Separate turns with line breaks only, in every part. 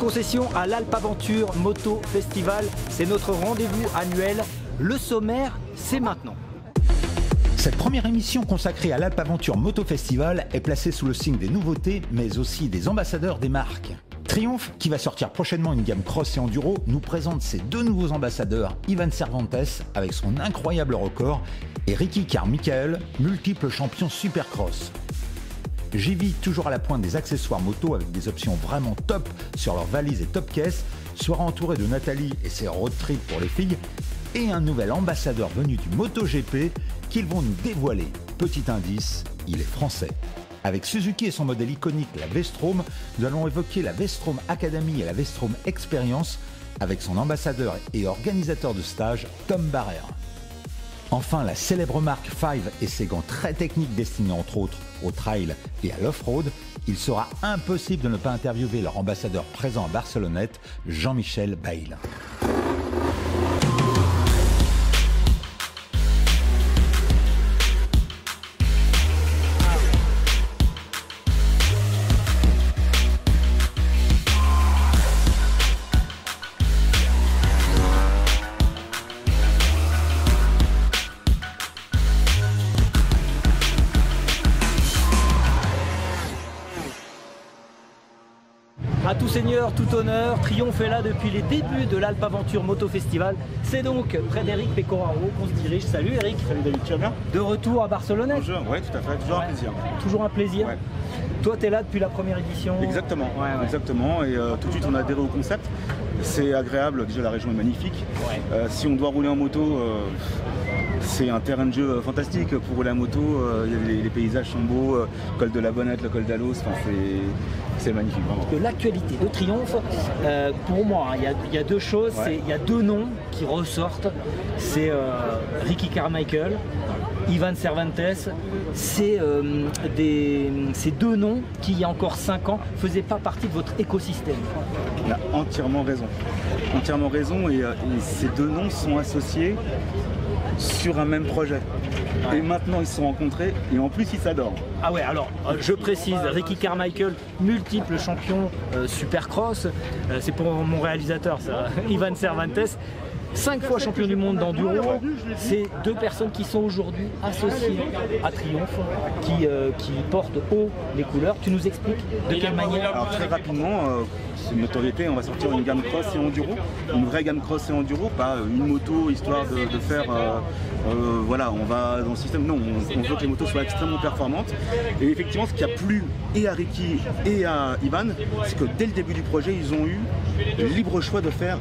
concession à l'Alpe Aventure Moto Festival. C'est notre rendez-vous annuel. Le sommaire, c'est maintenant.
Cette première émission consacrée à l'Alpe Aventure Moto Festival est placée sous le signe des nouveautés, mais aussi des ambassadeurs des marques. Triumph, qui va sortir prochainement une gamme cross et enduro, nous présente ses deux nouveaux ambassadeurs, Ivan Cervantes avec son incroyable record et Ricky Carmichael, multiple champion supercross. JV, toujours à la pointe des accessoires moto avec des options vraiment top sur leurs valises et top caisse, sera entouré de Nathalie et ses road trips pour les filles et un nouvel ambassadeur venu du MotoGP qu'ils vont nous dévoiler. Petit indice, il est français. Avec Suzuki et son modèle iconique, la V-Strom, nous allons évoquer la V-Strom Academy et la V-Strom Experience avec son ambassadeur et organisateur de stage, Tom Barrère. Enfin, la célèbre marque Five et ses gants très techniques destinés entre autres au trail et à l'off-road, il sera impossible de ne pas interviewer leur ambassadeur présent à Barcelonnette, Jean-Michel Bayle.
À tout seigneur, tout honneur, Triumph est là depuis les débuts de l'Alpe Aventure Moto Festival. C'est donc près d'Eric Pecoraro qu'on se dirige. Salut Eric.
Salut David, tu vas bien?
De retour à Barcelone.
Bonjour, oui tout à fait, toujours un plaisir.
Toujours un plaisir.
Ouais.
Toi tu es là depuis la première édition.
Exactement,
Ouais.
exactement. Et tout de suite on a adhéré au concept. C'est agréable, déjà la région est magnifique.
Ouais.
Si on doit rouler en moto, c'est un terrain de jeu fantastique pour rouler en moto. Les paysages sont beaux, col de la Bonnette, le col d'Alos, enfin, c'est magnifique vraiment.
De l'actualité de Triumph, pour moi, il y a deux choses.
Ouais.
Il y a deux noms qui ressortent. C'est Ricky Carmichael, Ivan Cervantes. C'est ces deux noms qui, il y a encore 5 ans, ne faisaient pas partie de votre écosystème.
On a entièrement raison. Entièrement raison et ces deux noms sont associés sur un même projet. Et maintenant ils se sont rencontrés et en plus ils s'adorent.
Ah ouais, alors je précise, Ricky Carmichael, multiple champion supercross, c'est pour mon réalisateur ça, Ivan Cervantes, 5 fois champion du monde d'enduro. C'est deux personnes qui sont aujourd'hui associées à Triumph, qui portent haut les couleurs. Tu nous expliques de quelle manière?
Alors très rapidement, c'est une notoriété, on va sortir une gamme cross et enduro, une vraie gamme cross et enduro, pas une moto histoire de faire, voilà, on va dans le système, non, on veut que les motos soient extrêmement performantes. Et effectivement, ce qui a plu et à Ricky et à Ivan, c'est que dès le début du projet, ils ont eu le libre choix de faire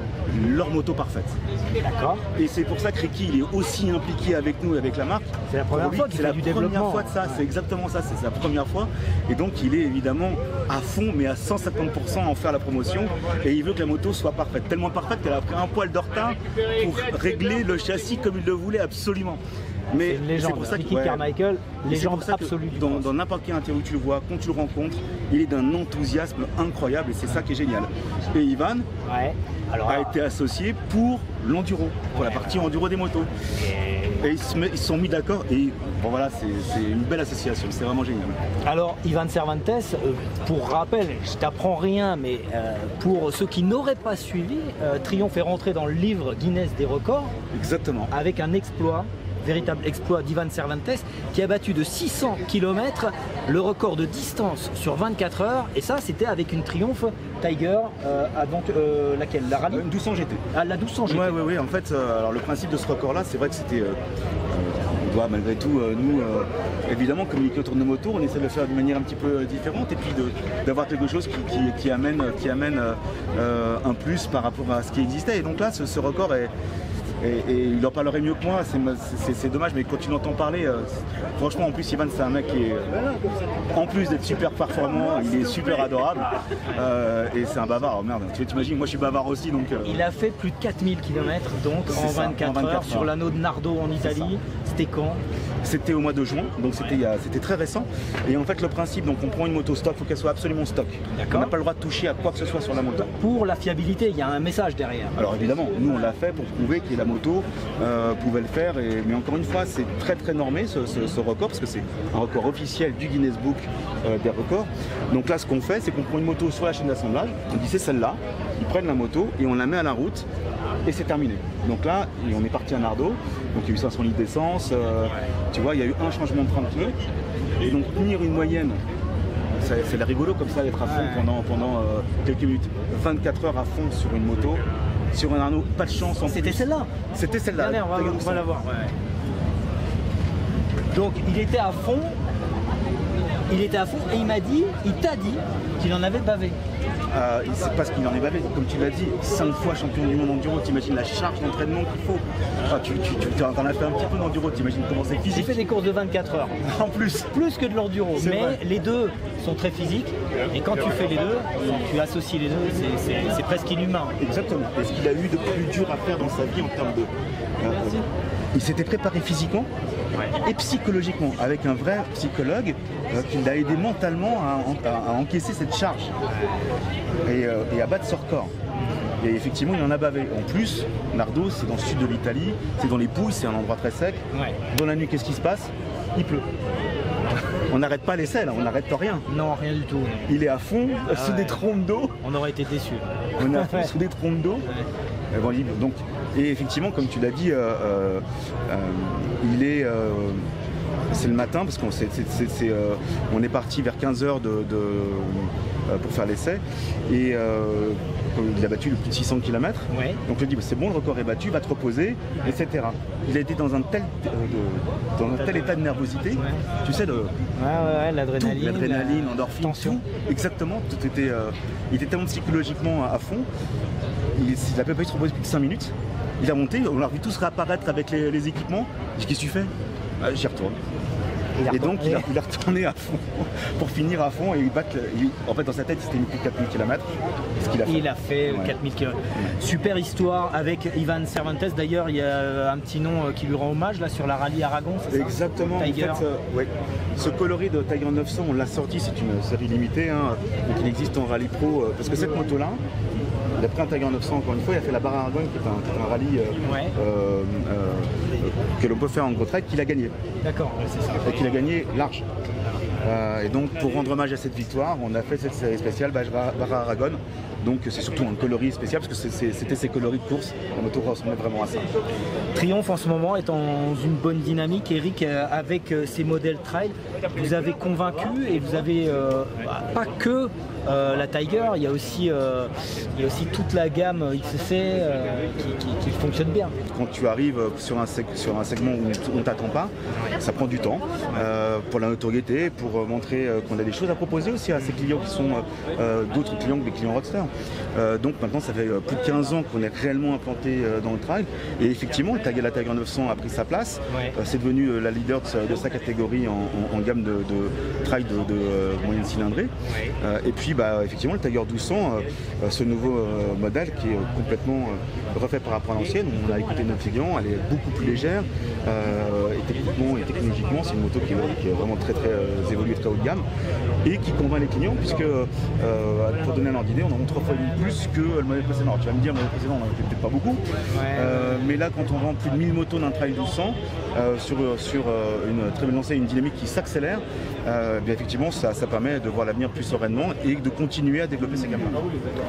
leur moto parfaite.
D'accord.
Et c'est pour ça que Ricky il est aussi impliqué avec nous et avec la marque.
C'est la première fois qu'il fait du développement.
C'est la première fois de ça, c'est exactement ça, c'est sa première fois. Et donc il est évidemment à fond, mais à 150% à en faire la promotion. Et il veut que la moto soit parfaite, tellement parfaite qu'elle a pris un poil de retard pour régler le châssis comme il le voulait absolument.
Mais c'est pour ça que Ricky Carmichael, légende absolue du cross.
Dans n'importe quelle interview tu le vois, quand tu le rencontres, il est d'un enthousiasme incroyable et c'est ça qui est génial. Et Ivan a été associé pour l'enduro, pour la partie enduro des motos. Et ils se sont mis d'accord et bon voilà, c'est une belle association, c'est vraiment génial.
Alors Ivan Cervantes, pour rappel, je t'apprends rien, mais pour ceux qui n'auraient pas suivi, Triumph est rentré dans le livre Guinness des records.
Exactement.
Avec un exploit, véritable exploit d'Ivan Cervantes, qui a battu de 600 km le record de distance sur 24 heures. Et ça, c'était avec une Triumph Tiger, donc laquelle? La Rallye
1200 GT.
Ah, la 1200 GT.
Oui. En fait, alors le principe de ce record-là, c'est vrai que c'était... on doit malgré tout, nous, évidemment, communiquer autour de nos motos, on essaie de le faire d'une manière un petit peu différente et puis d'avoir quelque chose qui amène un plus par rapport à ce qui existait. Et donc là, ce record est... Et il en parlerait mieux que moi, c'est dommage, mais quand tu l'entends parler, franchement, en plus, Ivan, c'est un mec qui est, en plus d'être super performant, il est super adorable, et c'est un bavard. Oh, merde, tu t'imagines, moi je suis bavard aussi, donc...
Il a fait plus de 4000 km, donc en 24 heures, sur l'anneau de Nardo en Italie. C'était quand?
C'était au mois de juin, donc c'était très récent. Et en fait, le principe, donc on prend une moto stock, il faut qu'elle soit absolument stock. On n'a pas le droit de toucher à quoi que ce soit sur la moto.
Pour la fiabilité, il y a un message derrière.
Alors évidemment, nous on l'a fait pour prouver que la moto moto pouvaient le faire. Mais encore une fois, c'est très très normé ce record, parce que c'est un record officiel du Guinness Book des records. Donc là, ce qu'on fait, c'est qu'on prend une moto sur la chaîne d'assemblage, on dit c'est celle-là, ils prennent la moto et on la met à la route et c'est terminé. Donc là, on est parti à Nardo, donc il y a eu 500 litres d'essence, tu vois, il y a eu un changement de train de pneus. Et donc tenir une moyenne, c'est rigolo comme ça d'être à fond pendant quelques minutes, 24 heures à fond sur une moto, sur un Arnaud, pas de chance en plus.
C'était celle-là.
C'était celle-là.
On va la voir. Ouais. Donc il était à fond. Et il m'a dit, il t'a dit qu'il en avait bavé.
C'est parce qu'il en est bavé, comme tu l'as dit, 5 fois champion du monde enduro, t'imagines la charge d'entraînement qu'il faut. Tu en as fait un petit peu d'enduro, t'imagines comment c'est physique.
J'ai fait des courses de 24 heures.
En plus.
Plus que de l'enduro. Mais vrai. Les deux sont très physiques. Et quand tu fais les deux, tu associes les deux, c'est presque inhumain.
Exactement. Et ce qu'il a eu de plus dur à faire dans sa vie en termes de... il s'était préparé physiquement et psychologiquement, avec un vrai psychologue qui l'a aidé mentalement à encaisser cette charge et à battre ce record. Et effectivement, il en a bavé. En plus, Nardo, c'est dans le sud de l'Italie, c'est dans les Pouilles, c'est un endroit très sec. Ouais. Dans la nuit, qu'est-ce qui se passe? Il pleut. On n'arrête pas l'essai, là, on n'arrête rien.
Non, rien du tout. Non.
Il est à fond, sous des trompes d'eau.
On aurait été déçus.
On est à fond sous des trompes d'eau. Ouais. Donc, et effectivement, comme tu l'as dit, il est... c'est le matin, parce qu'on on est parti vers 15h pour faire l'essai. Et il a battu le plus de 600 km. Ouais. Donc je lui ai dit, c'est bon, le record est battu, va te reposer, etc. Il a été dans un tel état de nervosité, ouais. Tu sais, l'adrénaline, l'endorphine, tout. Exactement, tout était, il était tellement psychologiquement à fond. Il n'a pas pu se reposer plus de 5 minutes. Il a monté, on l'a vu tous réapparaître avec les équipements. J'ai dit, qu'est-ce que tu fais? J'y retourne. Et donc il est retourné à fond pour finir à fond et en fait dans sa tête il s'était mis plus de 4000 km.
Il a fait 4000 km. Super histoire avec Ivan Cervantes. D'ailleurs il y a un petit nom qui lui rend hommage là sur la rallye Aragon.
Exactement.
Tiger.
En fait, ouais. Ce coloris de Tiger 900 on l'a sorti, c'est une série limitée, hein. Donc il existe en rallye pro parce que cette moto là, il a pris un Tiger 900 encore une fois, il a fait la barre Aragon qui est un rallye que l'on peut faire en gros track qu'il a gagné.
D'accord, c'est ça.
Et qu'il a gagné large. Et donc pour rendre hommage à cette victoire, on a fait cette série spéciale barre Aragon. Donc c'est surtout un coloris spécial parce que c'était ses coloris de course. La moto ressemblait vraiment à ça.
Triomphe en ce moment est dans une bonne dynamique. Eric, avec ces modèles trail, vous avez convaincu et vous avez pas que la Tiger, il y a aussi toute la gamme XC qui fonctionne bien.
Quand tu arrives sur un segment où on ne t'attend pas, ça prend du temps pour la notoriété, pour montrer qu'on a des choses à proposer aussi à ces clients qui sont d'autres clients que des clients Roadster. Donc maintenant ça fait plus de 15 ans qu'on est réellement implanté dans le trail et effectivement la Tiger 900 a pris sa place, c'est devenu la leader de sa catégorie en gamme de trail de moyenne cylindrée et puis effectivement le Tiger 1200, ce nouveau modèle qui est complètement refait par rapport à l'ancienne, on a écouté notre client, elle est beaucoup plus légère et techniquement et technologiquement c'est une moto qui est vraiment très évoluée, très haut de gamme et qui convainc les clients puisque pour donner un ordre d'idée on en montre 3 fois plus que le modèle précédent. Alors, tu vas me dire, le modèle précédent, on en était peut-être pas beaucoup. Mais là, quand on vend plus de 1000 motos d'un trail 1200, sur une très belle lancée, une dynamique qui s'accélère, bien effectivement, ça permet de voir l'avenir plus sereinement et de continuer à développer ces gammes-là.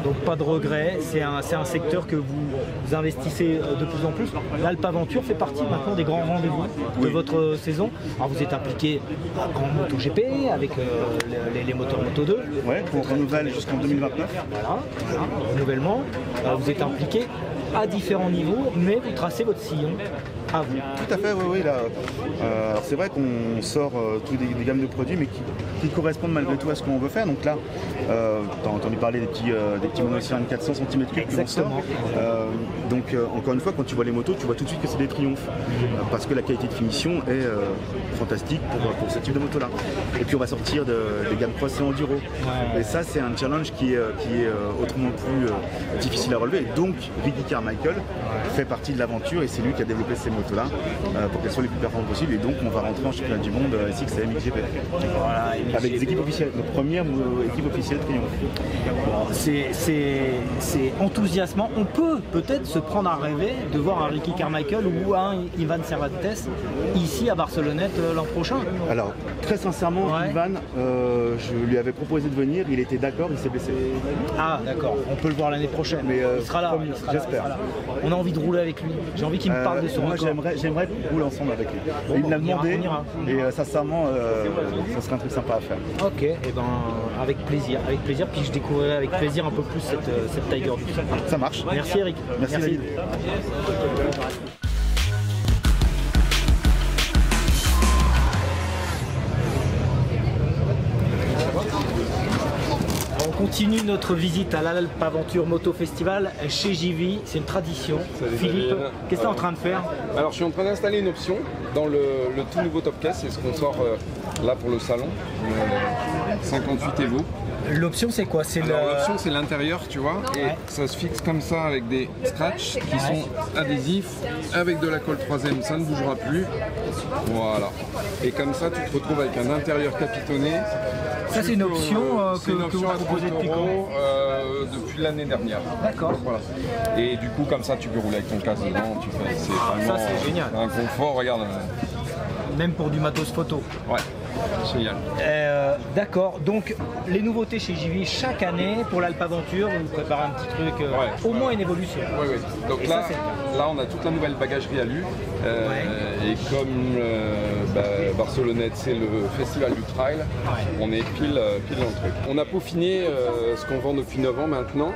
Donc, pas de regret. C'est un secteur que vous investissez de plus en plus. L'Alpe Aventure fait partie maintenant des grands rendez-vous de votre saison. Alors, vous êtes impliqué en MotoGP avec les moteurs Moto 2.
Oui, qu'on renouvelle jusqu'en 2029.
Voilà, renouvellement, vous êtes impliqué à différents niveaux, mais vous tracez votre sillon à vous.
Tout à fait, oui. Alors c'est vrai qu'on sort tous des gammes de produits, mais qui correspondent malgré tout à ce qu'on veut faire. Donc là, tu as entendu parler des petits monocylindres 400 cm3 que l'on sort. Donc encore une fois, quand tu vois les motos, tu vois tout de suite que c'est des triomphes, parce que la qualité de finition est fantastique pour ce type de moto-là. Et puis on va sortir des gammes cross et enduro. Et ça, c'est un challenge qui est autrement plus difficile à relever. Et donc, Ricky Carmichael fait partie de l'aventure et c'est lui qui a développé ces motos motos-là pour qu'elles soient les plus performantes possibles. Et donc on va rentrer en championnat du monde SXM XGP.
Voilà,
Avec des équipes officielles, notre première équipe officielle Triumph.
Bon, c'est enthousiasmant. On peut peut-être se prendre à rêver de voir un Ricky Carmichael ou un Ivan Cervantes ici à Barcelonnette l'an prochain.
Alors très sincèrement,
Ouais.
Ivan, je lui avais proposé de venir, il était d'accord, il s'est blessé.
Ah d'accord, on peut le voir l'année prochaine.
Mais,
il sera là,
promis,
il sera là,
j'espère.
il sera là. On a envie de rouler avec lui. J'ai envie qu'il me parle de son
Moi
record.
j'aimerais qu'on roule ensemble avec lui.
Bon,
Il me l'a
on ira,
demandé
on ira.
et sincèrement ça serait un truc sympa à faire.
Ok, et ben avec plaisir, puis je découvrirai avec plaisir un peu plus cette Tiger Duke.
Ça marche.
Merci Eric.
Merci, David.
On continue notre visite à l'Alpe Aventure Moto Festival chez JV, c'est une tradition.
Salut,
Philippe,
David.
qu'est-ce que tu es en train de faire?
Alors je suis en train d'installer une option dans le tout nouveau Top Case, c'est ce qu'on sort là pour le salon, 58 Evo.
L'option c'est quoi? C'est
Alors l'option c'est l'intérieur, tu vois, et
Ouais.
ça se fixe comme ça avec des scratchs qui sont adhésifs, avec de la colle 3M, ça ne bougera plus. Voilà. Et comme ça tu te retrouves avec un intérieur capitonné.
Ça, c'est une option
C'est une
que
option
vous
à
proposez
30
depuis
euros, depuis l'année dernière.
D'accord.
Voilà. Et du coup comme ça tu peux rouler avec ton casque dedans, tu fais, c'est
ça,
vraiment
c'est génial.
un confort, regarde.
Même pour du matos photo.
Ouais, génial.
D'accord, donc les nouveautés chez JV chaque année pour l'Alpe Aventure, vous préparez un petit truc,
Ouais.
au moins une évolution.
Oui, oui. Donc
Et
là,
ça, c'est
là, on a toute la nouvelle bagagerie alu. Et comme Barcelonnette, c'est le festival du trail, on est pile dans le truc. On a peaufiné ce qu'on vend depuis 9 ans maintenant.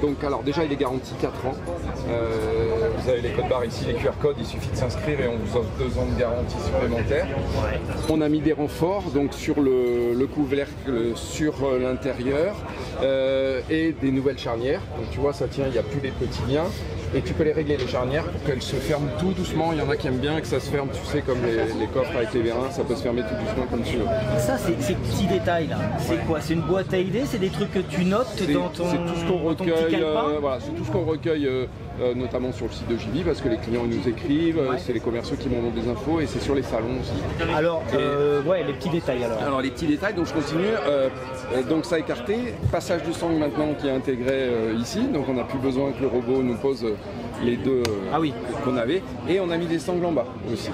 Donc, alors déjà, il est garanti 4 ans. Vous avez les codes barres ici, les QR codes, il suffit de s'inscrire et on vous offre 2 ans de garantie supplémentaire. On a mis des renforts donc sur le couvercle, sur l'intérieur et des nouvelles charnières. Donc tu vois, ça tient, il n'y a plus les petits liens. Et tu peux les régler les charnières pour qu'elles se ferment tout doucement. Il y en a qui aiment bien que ça se ferme, tu sais, comme les coffres avec les vérins, ça peut se fermer tout doucement comme tu veux.
Ça, ces petits détails là, c'est quoi? C'est une boîte à idées? C'est des trucs que tu notes dans ton,
C'est tout ce qu'on
dans ton petit
recueille,
calepin?
voilà, c'est tout ce qu'on recueille notamment sur le site de JV parce que les clients ils nous écrivent, c'est les commerciaux qui m'envoient des infos et c'est sur les salons aussi.
Alors, ouais, les petits détails alors.
Alors les petits détails, donc je continue. Donc ça écarté, passage de sangle maintenant qui est intégré ici, donc on n'a plus besoin que le robot nous pose les deux
Ah oui.
qu'on avait. Et on a mis des sangles en bas aussi.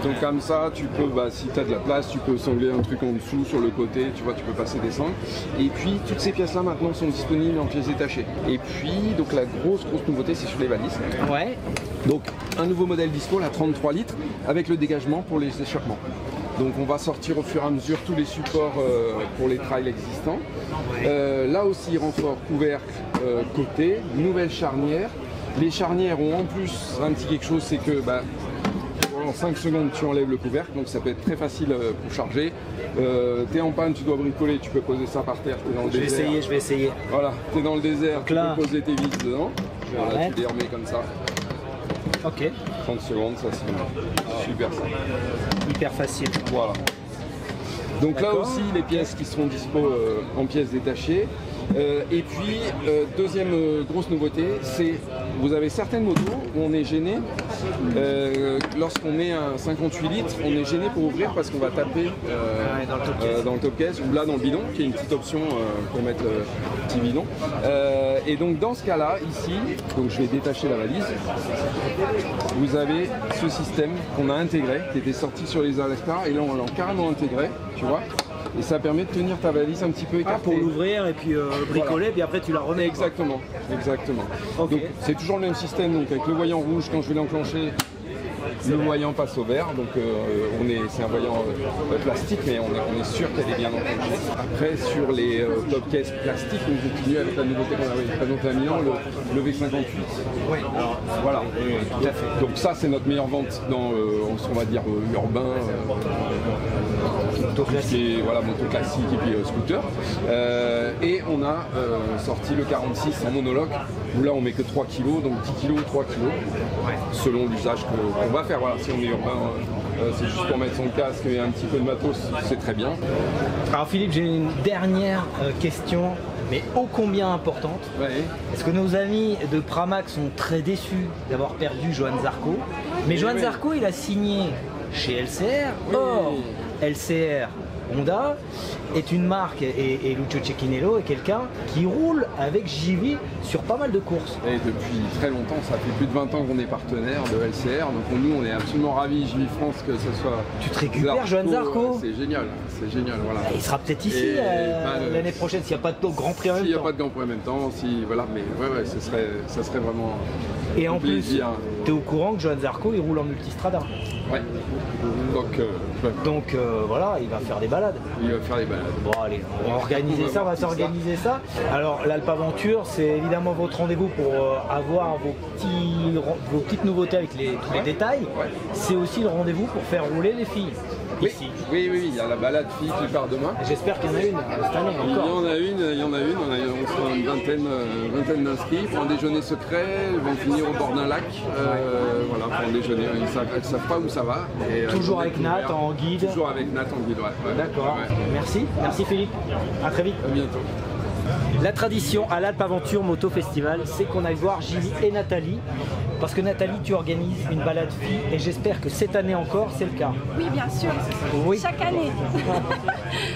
Donc comme ça, tu peux, si tu as de la place, tu peux sangler un truc en dessous, sur le côté, tu vois, tu peux passer des sangles. Et puis toutes ces pièces-là maintenant sont disponibles en pièces détachées. Et puis, donc la grosse nouveauté, c'est sur les valises.
Ouais.
Donc un nouveau modèle dispo, la 33 litres, avec le dégagement pour les échappements. Donc on va sortir au fur et à mesure tous les supports pour les trails existants. Là aussi, renfort, couvercle, côté, nouvelle charnière. Les charnières ont en plus un petit quelque chose, c'est que en 5 secondes tu enlèves le couvercle, donc ça peut être très facile pour charger. T'es en panne, tu dois bricoler, tu peux poser ça par terre, t'es dans le désert.
Je vais essayer.
Voilà, t'es dans le désert, tu
là.
peux poser tes vis dedans. Voilà, tu les remets comme ça.
Ok.
30 secondes, ça c'est super simple.
Hyper facile.
Voilà. Donc là
D'accord.
aussi les pièces qui seront dispo en pièces détachées. Et puis deuxième grosse nouveauté, c'est vous avez certaines motos où on est gêné lorsqu'on met un 58 litres, on est gêné pour ouvrir parce qu'on va taper dans le top case ou là dans le bidon, qui est une petite option pour mettre le petit bidon. Et donc dans ce cas-là, ici, donc je vais détacher la valise. Vous avez ce système qu'on a intégré, qui était sorti sur les Alaska, et là on l'a carrément intégré, tu vois. Et ça permet de tenir ta valise un petit peu écartée.
Pour l'ouvrir et puis bricoler,
Voilà.
puis après tu la remets.
Exactement, exactement.
Ok.
Donc c'est toujours le même système, donc avec le voyant rouge, quand je vais l'enclencher, le voyant passe au vert, donc c'est un voyant plastique, mais on est sûr qu'elle est bien enclenchée. Après, sur les top cases plastiques, on continue avec la nouveauté qu'on avait présentée à Milan, le V58.
Oui, alors
Voilà,
tout à fait.
donc ça c'est notre meilleure vente dans, on va dire, urbain.
Moto classique.
Voilà, moto classique et puis scooter. Et on a sorti le 46 en monologue, où là on met que 3 kg, donc 10 kg ou 3 kg, selon l'usage qu'on va faire. Voilà, si on est urbain, c'est juste pour mettre son casque et un petit peu de matos, c'est très bien.
Alors Philippe, j'ai une dernière question mais ô combien importante.
Ouais.
Parce que nos amis de Pramac sont très déçus d'avoir perdu Johann Zarco. Mais Johann Zarco, il a signé chez LCR. Or, LCR Honda est une marque et Lucio Cecchinello est quelqu'un qui roule avec JV sur pas mal de courses.
Et depuis très longtemps, ça fait plus de 20 ans qu'on est partenaire de LCR, donc nous on est absolument ravis, JV France, que ce soit...
Tu te récupères Johann Zarco?
C'est génial, voilà.
Il sera peut-être ici l'année prochaine s'il n'y a pas de Grand Prix en même temps.
S'il n'y a pas de Grand Prix en même temps, voilà, mais ouais, ça serait vraiment
et en
plaisir.
Plus, tu es au courant que Johann Zarco il roule en multistrada.
Ouais.
Donc voilà, il va faire des balades.
Il va faire des balades.
Bon allez, on va organiser ça, on va s'organiser ça. Alors l'Alpe Aventure, c'est évidemment votre rendez-vous pour avoir vos petites nouveautés avec tous les détails.
Ouais.
C'est aussi le rendez-vous pour faire rouler les filles. Ici.
Oui, il y a la balade fille qui part demain.
J'espère qu'il y en a une cette année encore.
Il y en a une, on sera une vingtaine d'inscrits pour un déjeuner secret, ils vont finir au bord d'un lac, voilà, pour un déjeuner, ils ne savent pas où ça va. Et,
toujours avec Nat en guide.
Toujours avec Nat en guide, ouais.
D'accord, merci Philippe, à très vite.
À bientôt.
La tradition à l'Alpe Aventure Moto Festival, c'est qu'on aille voir Gilly et Nathalie. Parce que Nathalie, tu organises une balade fille et j'espère que cette année encore, c'est le cas.
Oui, bien sûr.
Oui.
Chaque année.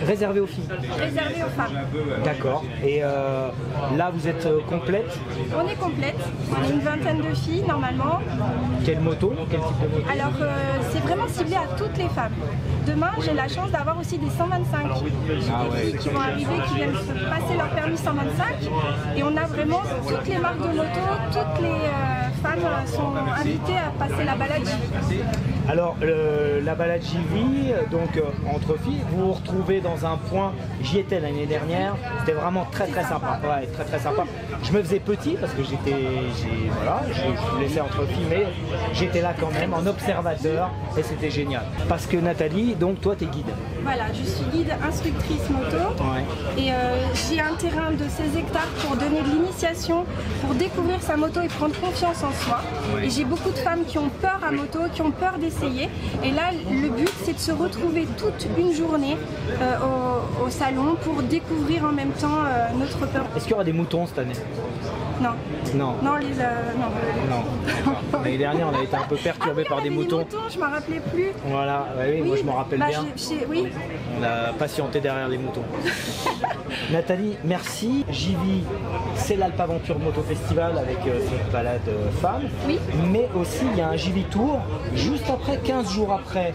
Réservé aux filles.
Réservé aux femmes.
D'accord. Et là, vous êtes complète?
On est complète. On est une vingtaine de filles, normalement.
Quelle moto? Quel type de moto?
Alors, c'est vraiment ciblé à toutes les femmes. Demain, j'ai la chance d'avoir aussi des 125. J'ai des filles qui vont arriver, qui viennent se passer leur permis 125. Et on a vraiment toutes les marques de moto, toutes les femmes sont invitées à passer la balade JV.
Alors, la balade JV, donc entre filles, vous vous retrouvez dans un point, j'y étais l'année dernière, c'était vraiment très sympa. Ouais, très sympa. Je me faisais petit parce que je me laissais entre filles, mais j'étais là quand même en observateur et c'était génial. Parce que Nathalie, donc toi, t'es guide.
Voilà, je suis guide instructrice moto et j'ai un terrain de 16 hectares pour donner de l'initiation, pour découvrir sa moto et prendre confiance en soi. Et j'ai beaucoup de femmes qui ont peur à moto, qui ont peur d'essayer. Et là, le but, c'est de se retrouver toute une journée au salon pour découvrir en même temps notre peur.
Est-ce qu'il y aura des moutons cette année?
Non.
Non.
Non,
Non. L'année dernière, on a été un peu perturbé par des moutons.
Des moutons, je ne m'en rappelais plus.
Voilà, oui, moi je m'en rappelle bien.
Oui.
On a patienté derrière les moutons. Nathalie, merci. JV, c'est l'Alpe Aventure Moto Festival avec cette balade femme.
Oui.
Mais aussi, il y a un JV Tour, juste après, 15 jours après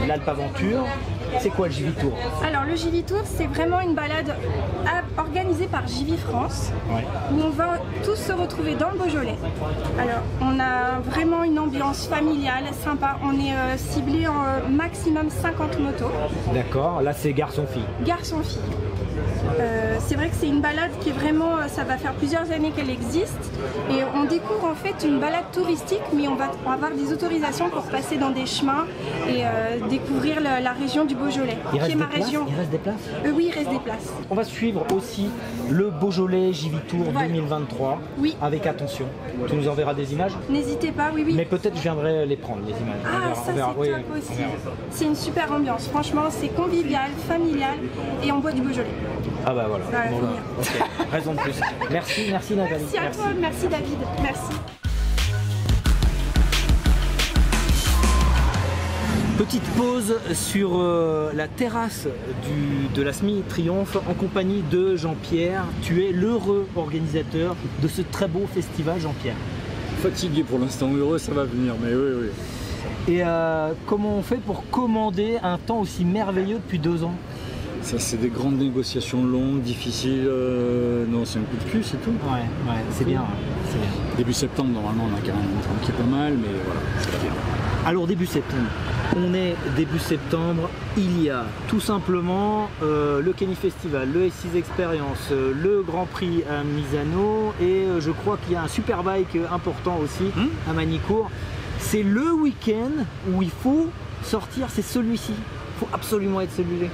l'Alpe Aventure. C'est quoi le JV Tour?
Alors le JV Tour, c'est vraiment une balade organisée par JV France, où on va tous se retrouver dans le Beaujolais. Alors on a vraiment une ambiance familiale, sympa. On est ciblé en maximum 50 motos.
D'accord, là c'est garçon-fille.
Garçon-fille. C'est vrai que c'est une balade qui est vraiment, ça va faire plusieurs années qu'elle existe et on découvre en fait une balade touristique, mais on va avoir des autorisations pour passer dans des chemins et découvrir la région du Beaujolais, qui est ma région.
Il reste des places?
Oui, il reste des places.
On va suivre aussi le Beaujolais JV Tour 2023 avec attention. Tu nous enverras des images?
N'hésitez pas, oui.
Mais peut-être je viendrai les prendre, les images.
Ah, ça c'est top aussi. C'est une super ambiance, franchement, c'est convivial, familial et on boit du Beaujolais.
Ah bah voilà. Okay. Raison de plus. Merci Nathalie.
Merci à toi, merci David, merci.
Petite pause sur la terrasse de la SMI Triomphe en compagnie de Jean-Pierre. Tu es l'heureux organisateur de ce très beau festival, Jean-Pierre.
Fatigué pour l'instant, heureux ça va venir, mais oui.
Et comment on fait pour commander un temps aussi merveilleux depuis 2 ans?
Ça c'est des grandes négociations longues, difficiles, non c'est un coup de cul, c'est tout.
Ouais, c'est bien,
Début septembre, normalement on a quand même un train qui est pas mal, mais voilà, c'est bien.
Alors début septembre, on est début septembre, il y a tout simplement le Kenny Festival, le S6 Experience, le Grand Prix à Misano et je crois qu'il y a un Superbike important aussi à Magny-Cours. C'est le week-end où il faut sortir, c'est celui-ci, il faut absolument être celui-là.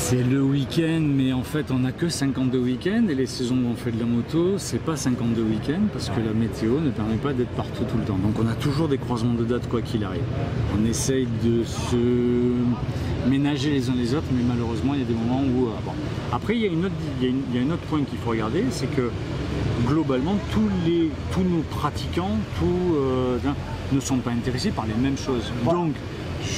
C'est le week-end, mais en fait on n'a que 52 week-ends et les saisons où on fait de la moto, c'est pas 52 week-ends parce que la météo ne permet pas d'être partout tout le temps. Donc on a toujours des croisements de dates quoi qu'il arrive. On essaye de se ménager les uns les autres, mais malheureusement il y a des moments où... bon. Après il y a un autre point qu'il faut regarder, c'est que globalement tous nos pratiquants ne sont pas intéressés par les mêmes choses. Donc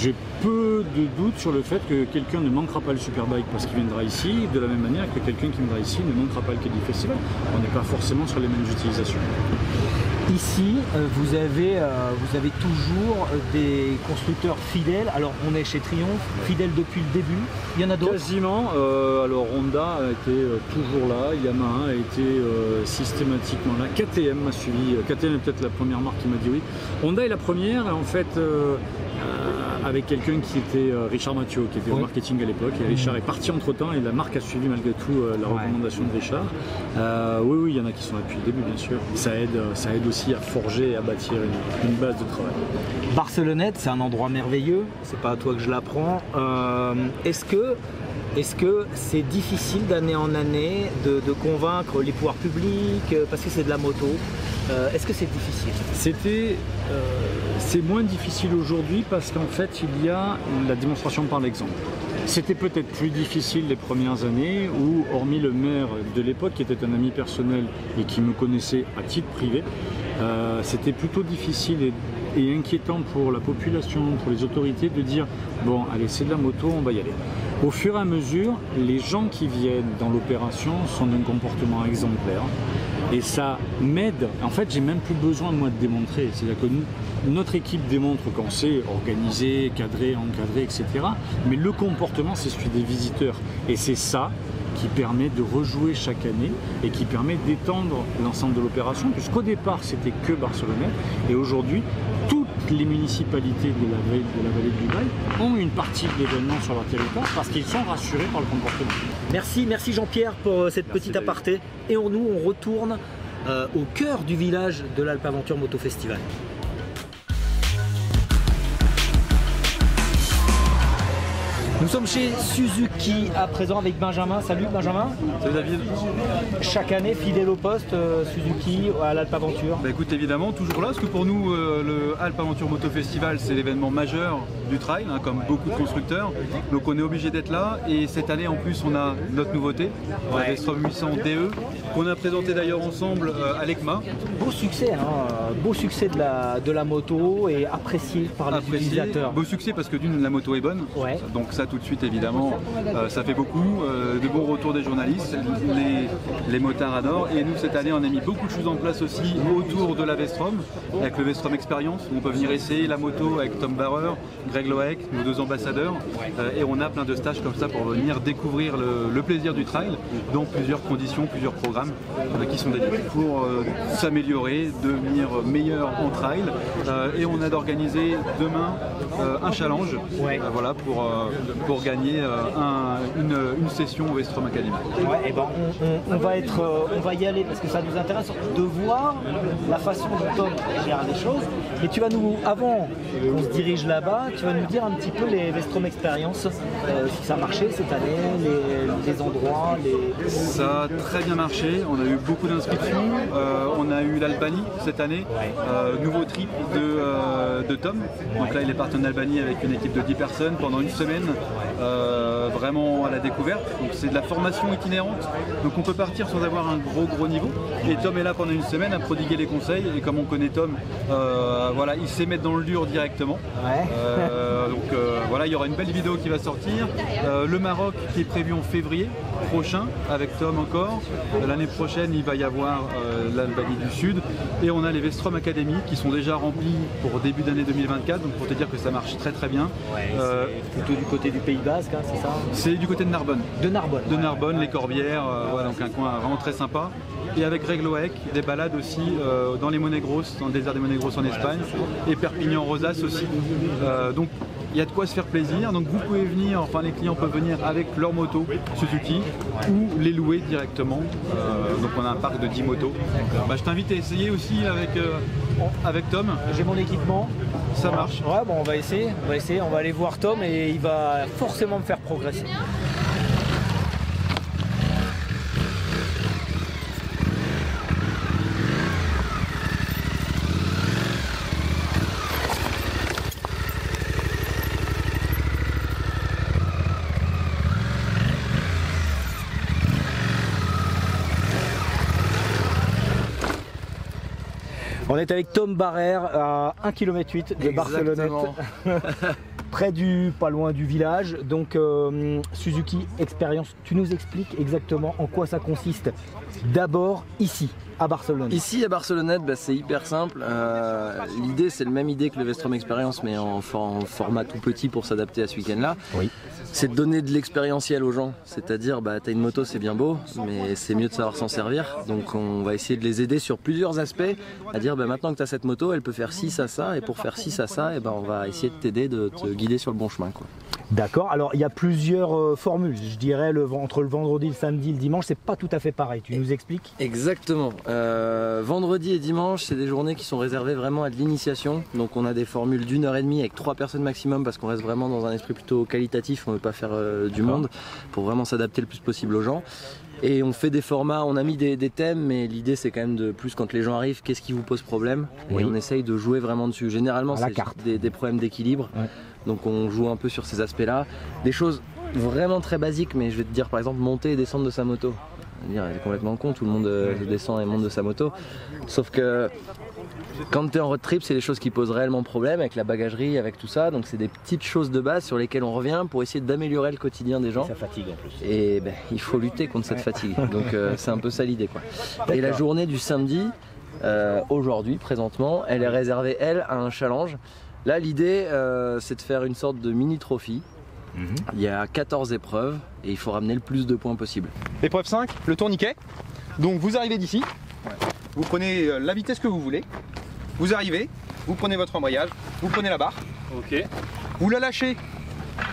j'ai peu de doute sur le fait que quelqu'un ne manquera pas le Superbike parce qu'il viendra ici, de la même manière que quelqu'un qui viendra ici ne manquera pas le Caddy Festival. On n'est pas forcément sur les mêmes utilisations.
Ici, vous avez toujours des constructeurs fidèles. Alors, on est chez Triumph, fidèles depuis le début. Il y en a d'autres?
Quasiment. Alors, Honda a été toujours là. Yamaha a été systématiquement là. KTM m'a suivi. KTM est peut-être la première marque qui m'a dit oui. Honda est la première. En fait, avec quelqu'un qui était Richard Mathieu, qui était au marketing à l'époque. Et Richard est parti entre-temps et la marque a suivi malgré tout la recommandation de Richard. Oui, il y en a qui sont là depuis le début, bien sûr. Ça aide aussi à forger et à bâtir une base de travail.
Barcelonnette, c'est un endroit merveilleux, c'est pas à toi que je l'apprends. Est-ce que c'est difficile d'année en année de convaincre les pouvoirs publics, parce que c'est de la moto? Est-ce que c'est difficile?
C'est moins difficile aujourd'hui parce qu'en fait il y a la démonstration par l'exemple. C'était peut-être plus difficile les premières années où, hormis le maire de l'époque qui était un ami personnel et qui me connaissait à titre privé, c'était plutôt difficile et inquiétant pour la population, pour les autorités de dire bon allez c'est de la moto, on va y aller. Au fur et à mesure, les gens qui viennent dans l'opération sont d'un comportement exemplaire et ça m'aide. En fait, j'ai même plus besoin moi de démontrer. C'est-à-dire que notre équipe démontre qu'on sait organiser, cadrer, encadrer, etc. Mais le comportement, c'est celui des visiteurs. Et c'est ça qui permet de rejouer chaque année et qui permet d'étendre l'ensemble de l'opération, puisqu'au départ, c'était que Barcelonnette. Et aujourd'hui, toutes les municipalités de la vallée de Dubaï ont une partie de l'événement sur leur territoire parce qu'ils sont rassurés par le comportement.
Merci Jean-Pierre pour cette petite aparté. Et nous, on retourne au cœur du village de l'Alpe Aventure Moto Festival. Nous sommes chez Suzuki à présent avec Benjamin. Salut Benjamin.
Salut David.
Chaque année, fidèle au poste, Suzuki à l'Alpe Aventure.
Bah écoute, évidemment, toujours là, parce que pour nous, le Alpe Aventure Moto Festival, c'est l'événement majeur du trail, hein, comme beaucoup de constructeurs. Donc on est obligé d'être là. Et cette année, en plus, on a notre nouveauté, la Vestrom 800 DE, qu'on a présenté d'ailleurs ensemble à l'ECMA.
Beau succès, hein, beau succès de la moto et apprécié par les utilisateurs.
Beau succès parce que d'une, la moto est bonne. Donc ça, tout de suite, évidemment, ça fait beaucoup. De bons retours des journalistes, les motards adorent. Et nous, cette année, on a mis beaucoup de choses en place aussi autour de la Vestrom, avec le Vestrom Experience, où on peut venir essayer la moto avec Tom Barrer, Greg Loeck, nos deux ambassadeurs. Et on a plein de stages comme ça pour venir découvrir le plaisir du trail dans plusieurs conditions, plusieurs programmes qui sont dédiés pour s'améliorer, devenir meilleur en trail. Et on a d'organiser demain un challenge voilà, pour gagner une session au Vestrom Academy.
Et ben on va y aller parce que ça nous intéresse de voir la façon dont Tom gère les choses. Et tu vas nous, avant qu'on se dirige là-bas, tu vas nous dire un petit peu les Vestrom Experience, si ça a marché cette année, les endroits,
Ça a très bien marché, on a eu beaucoup d'inscriptions, on a eu l'Albanie cette année, nouveau trip de Tom. Donc là il est parti en Albanie avec une équipe de 10 personnes pendant une semaine, vraiment à la découverte. Donc c'est de la formation itinérante, donc on peut partir sans avoir un gros niveau. Et Tom est là pendant une semaine à prodiguer les conseils, et comme on connaît Tom, voilà, il sait mettre dans le dur directement. Donc voilà, il y aura une belle vidéo qui va sortir. Le Maroc qui est prévu en février prochain avec Tom encore. L'année prochaine il va y avoir l'Albanie du Sud, et on a les Vestrom Academy qui sont déjà remplis pour début d'année 2024, donc pour te dire que ça marche très bien.
C'est plutôt du côté du Pays Basque, hein, c'est ça?
C'est du côté de Narbonne.
De Narbonne,
les Corbières, voilà, donc un coin vraiment très sympa. Et avec Greg Loeck, des balades aussi dans les Monegros, dans le désert des Monegros en Espagne, et Perpignan-Rosas aussi. Donc il y a de quoi se faire plaisir, donc vous pouvez venir, enfin les clients peuvent venir avec leur moto Suzuki ou les louer directement. Donc on a un parc de 10 motos. Je t'invite à essayer aussi avec Tom.
J'ai mon équipement.
Ça marche.
Ouais, bon, on va essayer, on va aller voir Tom et il va forcément me faire progresser. On est avec Tom Barrère à 1,8 km de Barcelonnette. Près pas loin du village. Donc Suzuki Experience, tu nous expliques exactement en quoi ça consiste d'abord ici à Barcelone.
Ici à Barcelonnette, c'est hyper simple. L'idée, c'est le même idée que le Vestrom Experience, mais en format tout petit pour s'adapter à ce week-end-là. Oui. C'est de donner de l'expérientiel aux gens. C'est-à-dire, t'as une moto, c'est bien beau, mais c'est mieux de savoir s'en servir. Donc on va essayer de les aider sur plusieurs aspects, à dire maintenant que tu as cette moto, elle peut faire ci, ça, ça, et pour faire ci, ça, ça, et on va essayer de t'aider, de te guider sur le bon chemin, quoi.
D'accord, alors il y a plusieurs formules, je dirais entre le vendredi, le samedi, le dimanche, c'est pas tout à fait pareil, tu nous expliques?
Exactement, vendredi et dimanche, c'est des journées qui sont réservées vraiment à de l'initiation, donc on a des formules d'1h30 avec 3 personnes maximum parce qu'on reste vraiment dans un esprit plutôt qualitatif, on ne veut pas faire du monde pour vraiment s'adapter le plus possible aux gens. Et on fait des formats, on a mis des thèmes, mais l'idée c'est quand même de plus quand les gens arrivent, qu'est-ce qui vous pose problème? Et on essaye de jouer vraiment dessus. Généralement c'est des problèmes d'équilibre, donc on joue un peu sur ces aspects-là. Des choses vraiment très basiques, mais je vais te dire par exemple monter et descendre de sa moto. C'est complètement con, tout le monde descend et monte de sa moto. Sauf que quand tu es en road trip, c'est des choses qui posent réellement problème avec la bagagerie, avec tout ça. Donc c'est des petites choses de base sur lesquelles on revient pour essayer d'améliorer le quotidien des gens.
Ça fatigue en plus.
Et il faut lutter contre cette fatigue. Donc c'est un peu ça l'idée, quoi. Et la journée du samedi, aujourd'hui, présentement, elle est réservée, elle, à un challenge. Là, l'idée, c'est de faire une sorte de mini-trophy. Il y a 14 épreuves et il faut ramener le plus de points possible.
Épreuve 5, le tourniquet. Donc vous arrivez d'ici, vous prenez la vitesse que vous voulez, vous arrivez, vous prenez votre embrayage, vous prenez la barre, vous la lâchez,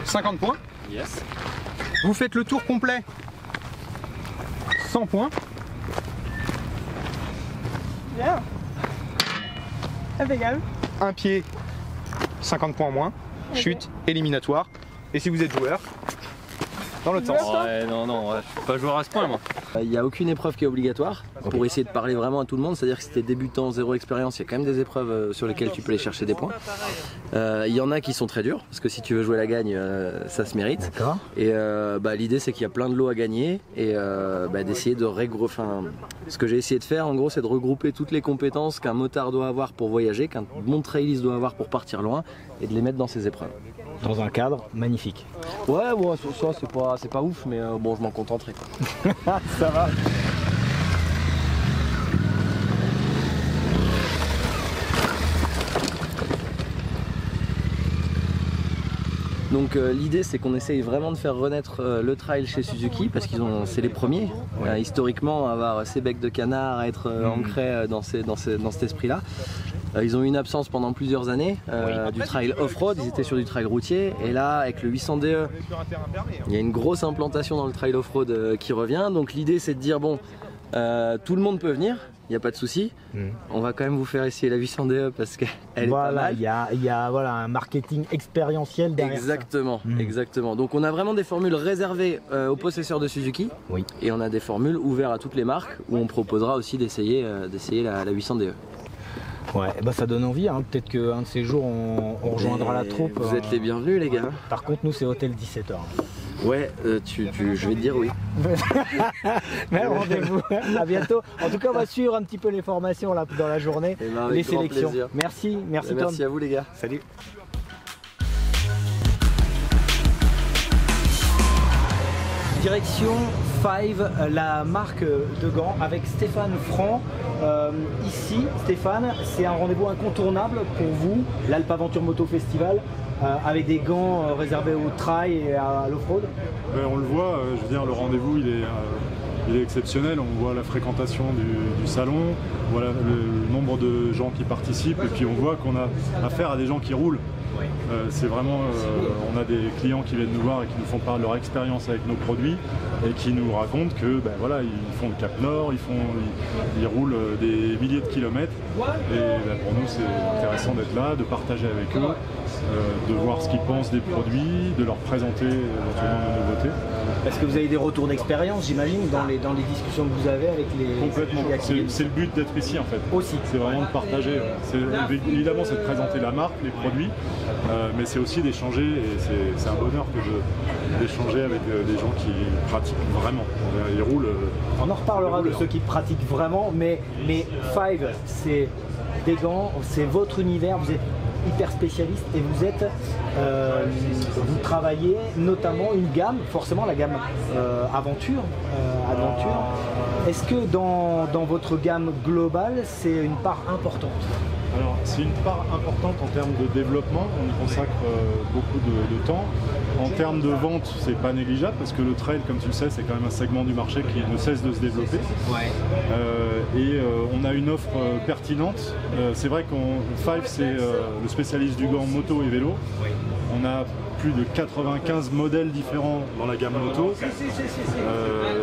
50 points, vous faites le tour complet, 100 points.
Bien. Impeccable.
Un pied, 50 points en moins, chute, éliminatoire. Et si vous êtes joueur, dans l'autre sens.
Ouais, non, je suis pas joueur à ce point moi.
Il n'y a aucune épreuve qui est obligatoire pour essayer de parler vraiment à tout le monde, c'est-à-dire que si tu es débutant, zéro expérience, il y a quand même des épreuves sur lesquelles tu peux aller chercher des points. Il y en a qui sont très durs, parce que si tu veux jouer la gagne, ça se mérite. Et l'idée c'est qu'il y a plein de lots à gagner et d'essayer de ce que j'ai essayé de faire en gros c'est de regrouper toutes les compétences qu'un motard doit avoir pour voyager, qu'un bon trailiste doit avoir pour partir loin et de les mettre dans ces épreuves.
Dans un cadre magnifique.
Ouais, ça c'est pas ouf, mais bon, je m'en contenterai.
Ça va.
Donc l'idée c'est qu'on essaye vraiment de faire renaître le trail chez Suzuki parce qu'ils c'est les premiers historiquement à avoir ces becs de canard, à être ancrés dans cet esprit-là. Ils ont eu une absence pendant plusieurs années du trail off-road, ils étaient sur du trail routier et là avec le 800 DE il y a une grosse implantation dans le trail off-road qui revient. Donc l'idée c'est de dire bon, tout le monde peut venir, il n'y a pas de souci. On va quand même vous faire essayer la 800 DE parce qu'elle est pas mal.
Il y a un marketing expérientiel derrière.
Exactement, exactement. Donc on a vraiment des formules réservées aux possesseurs de Suzuki et on a des formules ouvertes à toutes les marques où on proposera aussi d'essayer la 800 DE.
Ouais, ça donne envie, hein. Peut-être qu'un de ces jours on rejoindra la troupe.
Vous êtes les bienvenus les gars.
Par contre nous c'est hôtel 17h.
Ouais, je vais te dire oui.
Mais rendez-vous, à bientôt. En tout cas on va suivre un petit peu les formations là, dans la journée, les sélections.
Plaisir.
Merci Tom.
Merci à vous les gars.
Salut. Direction 5, la marque de gants avec Stéphane Franc. Ici, Stéphane, c'est un rendez-vous incontournable pour vous, l'Alpe Aventure Moto Festival, avec des gants réservés au trail et à l'off-road.
On le voit, je veux dire, le rendez-vous il est exceptionnel. On voit la fréquentation du salon, voilà le nombre de gens qui participent et puis on voit qu'on a affaire à des gens qui roulent. C'est vraiment, on a des clients qui viennent nous voir et qui nous font part de leur expérience avec nos produits et qui nous racontent que voilà, ils font le Cap Nord, ils roulent des milliers de kilomètres et pour nous c'est intéressant d'être là, de partager avec eux, de voir ce qu'ils pensent des produits, de leur présenter éventuellement nos nouveautés.
Est-ce que vous avez des retours d'expérience, j'imagine, dans les discussions que vous avez avec les...
Complètement, c'est le but d'être ici en fait.
Aussi.
C'est vraiment de partager. Évidemment c'est de présenter la marque, les produits, mais c'est aussi d'échanger et c'est un bonheur d'échanger avec des gens qui pratiquent vraiment. Ils roulent.
On en reparlera de ceux qui pratiquent vraiment, mais 5 c'est des gants, c'est votre univers, vous êtes hyper spécialiste et vous travaillez notamment une gamme, forcément la gamme aventure. Est-ce que dans votre gamme globale, c'est une part importante?
Alors, c'est une part importante en termes de développement, on y consacre beaucoup de temps. En termes de vente, c'est pas négligeable parce que le trail, comme tu le sais, c'est quand même un segment du marché qui ne cesse de se développer. Ouais. On a une offre pertinente. C'est vrai qu'on Five, c'est le spécialiste du gant moto et vélo. Oui. On a plus de 95 modèles différents dans la gamme moto.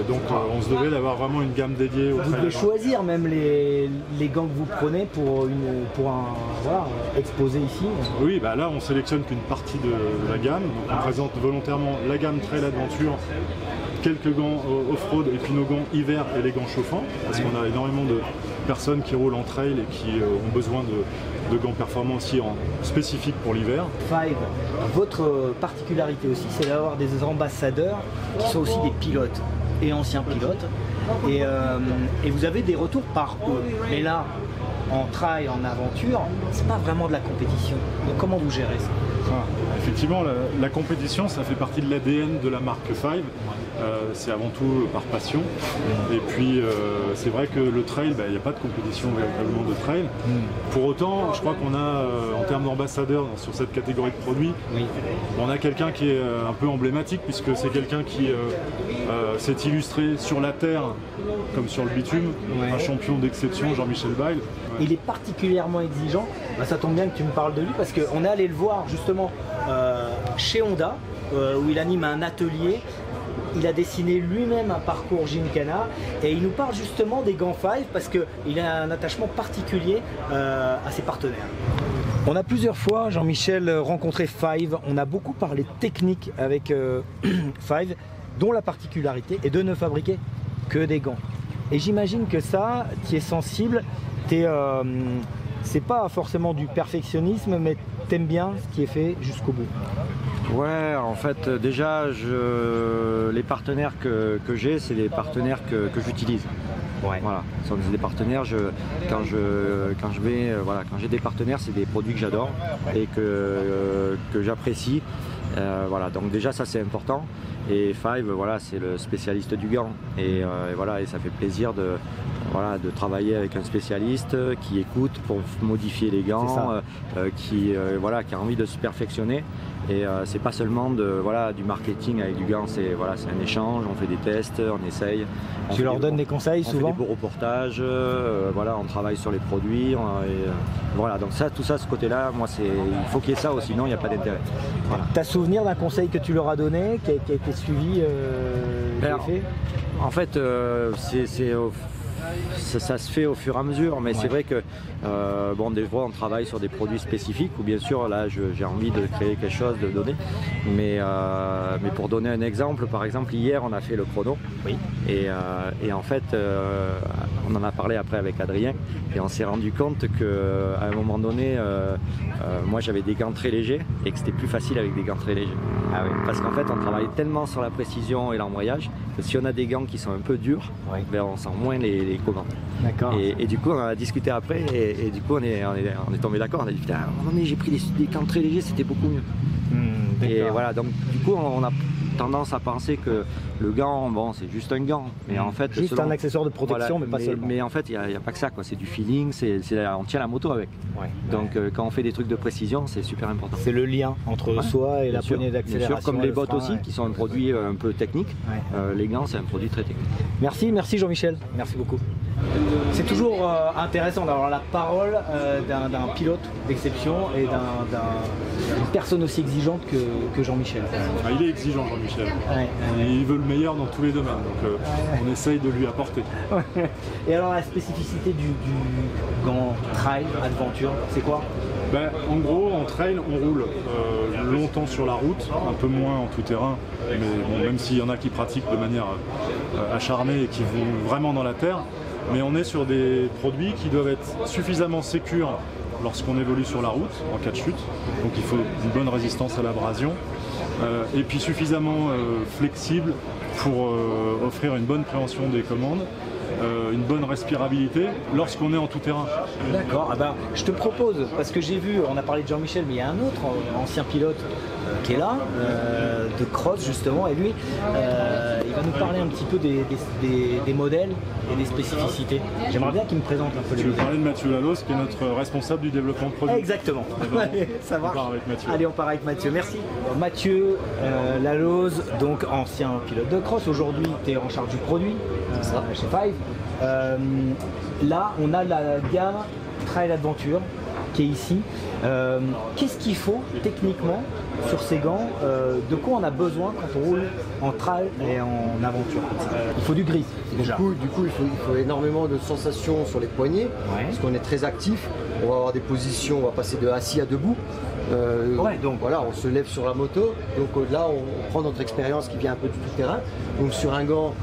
Donc on se devait d'avoir vraiment une gamme dédiée au trail.
Vous devez choisir même les gants que vous prenez pour exposer ici.
Oui, bah là on sélectionne qu'une partie de la gamme. Donc on présente volontairement la gamme Trail Adventure, quelques gants off-road et puis nos gants hiver et les gants chauffants. Parce qu'on a énormément de personnes qui roulent en trail et qui ont besoin de gants performants aussi spécifiques pour l'hiver.
Five, votre particularité aussi, c'est d'avoir des ambassadeurs qui sont aussi des pilotes et anciens pilotes. Et vous avez des retours par eux. Mais là, en trail, en aventure, c'est pas vraiment de la compétition. Donc comment vous gérez ça?
Effectivement, la compétition, ça fait partie de l'ADN de la marque Five. C'est avant tout par passion. Et puis, c'est vrai que le trail, il n'y a pas de compétition véritablement de trail. Pour autant, je crois qu'on a, en termes d'ambassadeurs sur cette catégorie de produits, on a quelqu'un qui est un peu emblématique, puisque c'est quelqu'un qui s'est illustré sur la terre comme sur le bitume, un champion d'exception, Jean-Michel Bayle.
Il est particulièrement exigeant. Ça tombe bien que tu me parles de lui parce qu'on est allé le voir justement chez Honda où il anime un atelier. Il a dessiné lui-même un parcours Gymkhana et il nous parle justement des gants Five parce qu'il a un attachement particulier à ses partenaires. On a plusieurs fois, Jean-Michel, rencontré Five. On a beaucoup parlé technique avec Five, dont la particularité est de ne fabriquer que des gants. Et j'imagine que ça, tu es sensible. C'est pas forcément du perfectionnisme, mais t'aimes bien ce qui est fait jusqu'au bout.
Ouais, en fait, déjà, les partenaires que j'ai, c'est des partenaires que j'utilise. Ouais. Voilà, ce sont des partenaires. Quand j'ai des partenaires, c'est des produits que j'adore et que j'apprécie. Voilà, donc déjà ça c'est important. Et Five, voilà, c'est le spécialiste du gant. Et ça fait plaisir de travailler avec un spécialiste qui écoute pour modifier les gants, qui a envie de se perfectionner. Et c'est pas seulement du marketing avec du gant, c'est un échange, on fait des tests, on essaye.
Tu leur donnes des conseils souvent?
On fait des beaux reportages, on travaille sur les produits. Donc tout ça, ce côté-là, moi il faut qu'il y ait ça, sinon il n'y a pas d'intérêt. Voilà.
T'as souvenir d'un conseil que tu leur as donné, qui a été suivi, fait?
En fait, ça se fait au fur et à mesure, mais c'est vrai que des fois on travaille sur des produits spécifiques où bien sûr là j'ai envie de créer quelque chose, de donner, mais pour donner un exemple, par exemple hier on a fait le chrono, et en fait on en a parlé après avec Adrien et on s'est rendu compte qu'à un moment donné moi j'avais des gants très légers et que c'était plus facile avec des gants très légers. Parce qu'en fait on travaille tellement sur la précision et l'embrayage que si on a des gants qui sont un peu durs, on sent moins les commandes. Et du coup on en a discuté après et du coup on est tombé d'accord, on a dit putain à un moment donné j'ai pris des gants très légers, c'était beaucoup mieux. Et voilà, donc du coup on a tendance à penser que le gant, c'est juste un gant, mais en fait
juste un accessoire de protection, mais pas seulement.
Mais en fait il n'y a pas que ça, quoi. C'est du feeling, on tient la moto avec. Donc quand on fait des trucs de précision, c'est super important.
C'est le lien entre soi et la poignée d'accélération.
Bien sûr, comme les bottes aussi, qui sont un produit un peu technique. Les gants, c'est un produit très technique.
Merci Jean-Michel, merci beaucoup. C'est toujours intéressant d'avoir la parole d'un pilote d'exception et d'une personne aussi exigeante que Jean-Michel.
Il est exigeant Jean-Michel. Il veut le meilleur dans tous les domaines, donc on essaye de lui apporter.
Et alors la spécificité du gant Trail Adventure, c'est quoi?
En gros, en trail, on roule longtemps sur la route, un peu moins en tout terrain, mais même s'il y en a qui pratiquent de manière acharnée et qui vont vraiment dans la terre, mais on est sur des produits qui doivent être suffisamment sécures lorsqu'on évolue sur la route, en cas de chute, donc il faut une bonne résistance à l'abrasion, et puis suffisamment flexible pour offrir une bonne préhension des commandes, une bonne respirabilité lorsqu'on est en tout terrain.
D'accord, ah ben, je te propose, parce que j'ai vu, on a parlé de Jean-Michel, mais il y a un autre ancien pilote qui est là, de cross justement, et lui, il va nous parler un petit peu des modèles et des spécificités. J'aimerais bien qu'il me présente un peu les modèles.
Tu veux parler de Mathieu Lalos, qui est notre responsable du développement de produits.
Exactement.
Allez,
ça marche.
On part avec Mathieu.
Allez, on part avec Mathieu, merci. Mathieu Lalos, donc ancien pilote de cross, aujourd'hui tu es en charge du produit chez Five. Là, on a la gamme Trail Adventure qui est ici. Qu'est-ce qu'il faut techniquement sur ces gants? De quoi on a besoin quand on roule en trail et en aventure? Il faut du grip déjà.
Du coup, il faut énormément de sensations sur les poignets, parce qu'on est très actif. On va avoir des positions, on va passer de assis à debout. Donc voilà, on se lève sur la moto. Donc là, on prend notre expérience qui vient un peu du tout-terrain. Donc sur un gant,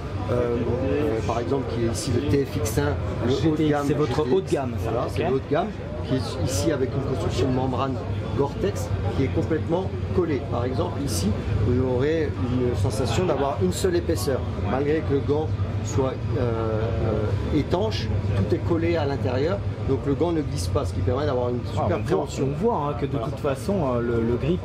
par exemple, qui est ici le TFX1, le haut de gamme.
C'est votre haut de gamme.
Voilà, c'est le haut de gamme, qui est ici avec une construction de membrane Gore-Tex qui est complètement collée. Par exemple, ici, vous aurez une sensation d'avoir une seule épaisseur, malgré que le gant soit étanche, tout est collé à l'intérieur, donc le gant ne glisse pas, ce qui permet d'avoir une super préhension.
On voit que de toute façon le grip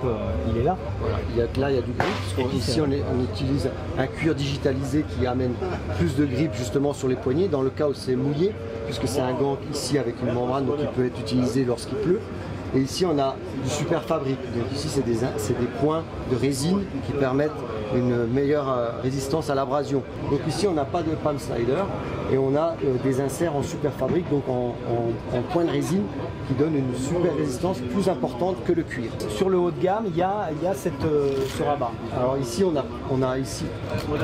il est là.
Voilà. Là il y a du grip, ici on utilise un cuir digitalisé qui amène plus de grip justement sur les poignets, dans le cas où c'est mouillé, puisque c'est un gant ici avec une membrane, donc il peut être utilisé lorsqu'il pleut. Et ici on a du super fabrique, donc ici c'est des points de résine qui permettent une meilleure résistance à l'abrasion. Donc ici on n'a pas de palm slider et on a des inserts en super fabrique, donc en point de résine qui donne une super résistance plus importante que le cuir.
Sur le haut de gamme, il y a ce rabat.
Alors ici on a ici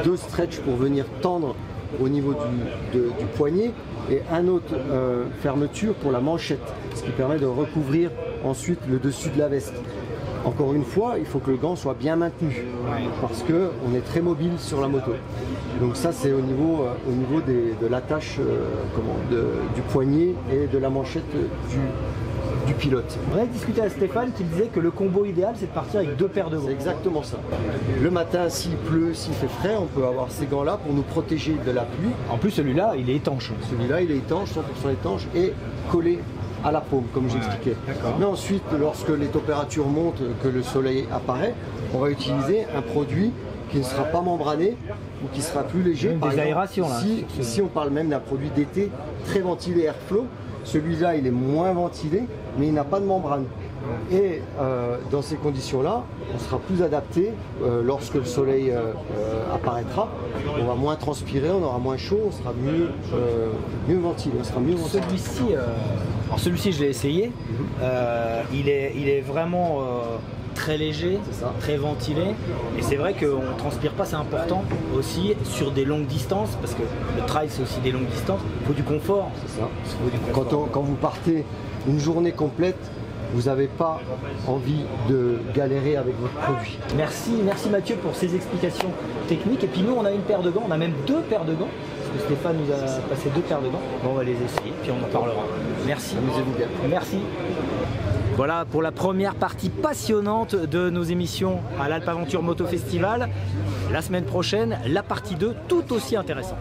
deux stretch pour venir tendre au niveau du poignet et un autre fermeture pour la manchette, ce qui permet de recouvrir ensuite le dessus de la veste. Encore une fois, il faut que le gant soit bien maintenu parce qu'on est très mobile sur la moto. Donc ça c'est au niveau de l'attache du poignet et de la manchette du pilote.
On a discuté avec Stéphane qui disait que le combo idéal c'est de partir avec deux paires de gants.
C'est exactement ça. Le matin, s'il pleut, s'il fait frais, on peut avoir ces gants là pour nous protéger de la pluie.
En plus celui-là il est étanche.
Celui-là il est étanche, 100% étanche et collé à la paume comme j'expliquais. Mais ensuite lorsque les températures montent, que le soleil apparaît, on va utiliser un produit qui ne sera pas membrané ou qui sera plus léger.
Même des aérations là.
Ici on parle même d'un produit d'été très ventilé Airflow. Celui-là il est moins ventilé mais il n'a pas de membrane. Et dans ces conditions-là, on sera plus adapté lorsque le soleil apparaîtra. On va moins transpirer, on aura moins chaud, on sera mieux ventilé.
Celui-ci, je l'ai essayé. Il est vraiment très léger, très ventilé. Et c'est vrai qu'on ne transpire pas, c'est important aussi sur des longues distances, parce que le trail c'est aussi des longues distances. Il faut du confort.
C'est ça. Quand vous partez une journée complète, vous n'avez pas envie de galérer avec votre produit.
Merci Mathieu pour ces explications techniques. Et puis nous on a une paire de gants, on a même deux paires de gants. Parce que Stéphane nous a passé deux paires de gants. Bon, on va les essayer, puis on en parlera. Merci.
Amusez-vous bien.
Merci. Voilà pour la première partie passionnante de nos émissions à l'Alpe Aventure Moto Festival. La semaine prochaine, la partie 2, tout aussi intéressante.